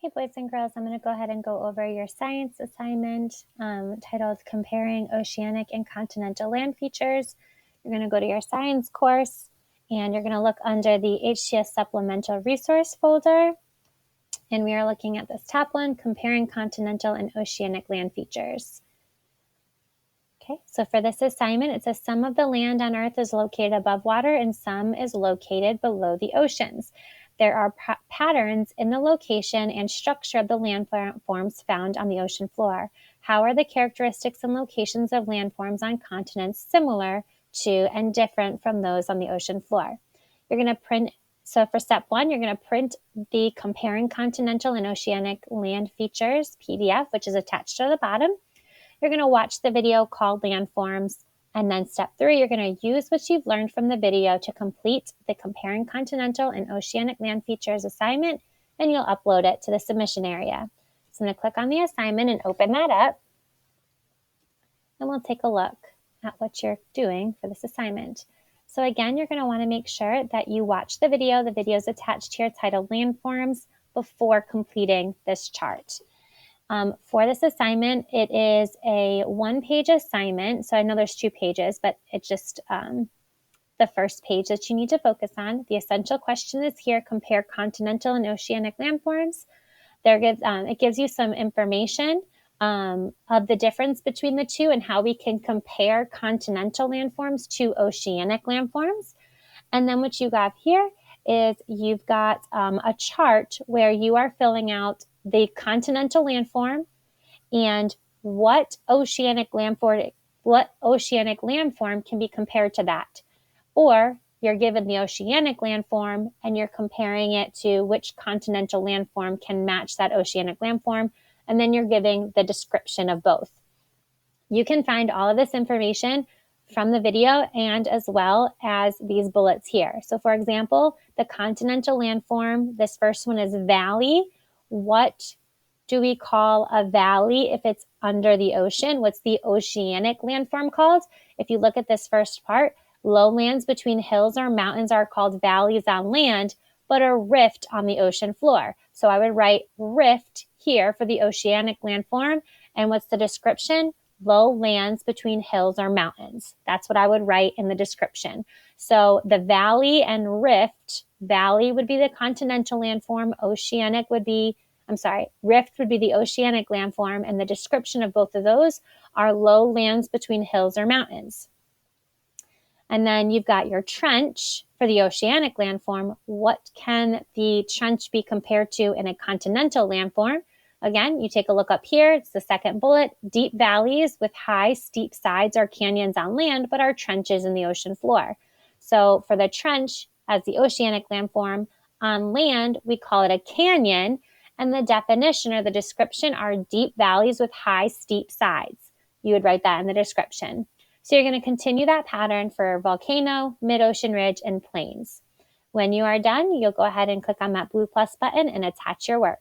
Hey boys and girls, I'm going to go ahead and go over your science assignment titled Comparing Oceanic and Continental Land Features. You're going to go to your science course and you're going to look under the HCS Supplemental Resource folder. And we are looking at this top one, Comparing Continental and Oceanic Land Features. Okay, so for this assignment, it says some of the land on Earth is located above water and some is located below the oceans. There are patterns in the location and structure of the landforms found on the ocean floor. How are the characteristics and locations of landforms on continents similar to and different from those on the ocean floor? You're going to print, so for step one, you're going to print the Comparing Continental and Oceanic Land Features PDF, which is attached to the bottom. You're going to watch the video called Landforms. And then step 3, you're going to use what you've learned from the video to complete the Comparing Continental and Oceanic Land Features assignment, and you'll upload it to the submission area. So I'm going to click on the assignment and open that up. And we'll take a look at what you're doing for this assignment. So again, you're going to want to make sure that you watch the video. The video is attached here titled Landforms before completing this chart. For this assignment, it is a one-page assignment. So I know there's 2 pages, but it's just the first page that you need to focus on. The essential question is here, compare continental and oceanic landforms. It gives you some information of the difference between the two and how we can compare continental landforms to oceanic landforms. And then what you got here is you've got a chart where you are filling out the continental landform and what oceanic landform can be compared to that. Or you're given the oceanic landform and you're comparing it to which continental landform can match that oceanic landform, and then you're giving the description of both. You can find all of this information from the video and as well as these bullets here. So for example, the continental landform, this first one is valley. What do we call a valley if it's under the ocean? What's the oceanic landform called? If you look at this first part, lowlands between hills or mountains are called valleys on land, but a rift on the ocean floor. So I would write rift here for the oceanic landform. And what's the description? Low lands between hills or mountains. That's what I would write in the description. So the valley and rift, valley would be the continental landform, rift would be the oceanic landform, and the description of both of those are low lands between hills or mountains. And then you've got your trench for the oceanic landform. What can the trench be compared to in a continental landform? Again, you take a look up here. It's the second bullet. Deep valleys with high, steep sides are canyons on land, but are trenches in the ocean floor. So for the trench as the oceanic landform, on land, we call it a canyon. And the definition or the description are deep valleys with high, steep sides. You would write that in the description. So you're going to continue that pattern for volcano, mid-ocean ridge, and plains. When you are done, you'll go ahead and click on that blue plus button and attach your work.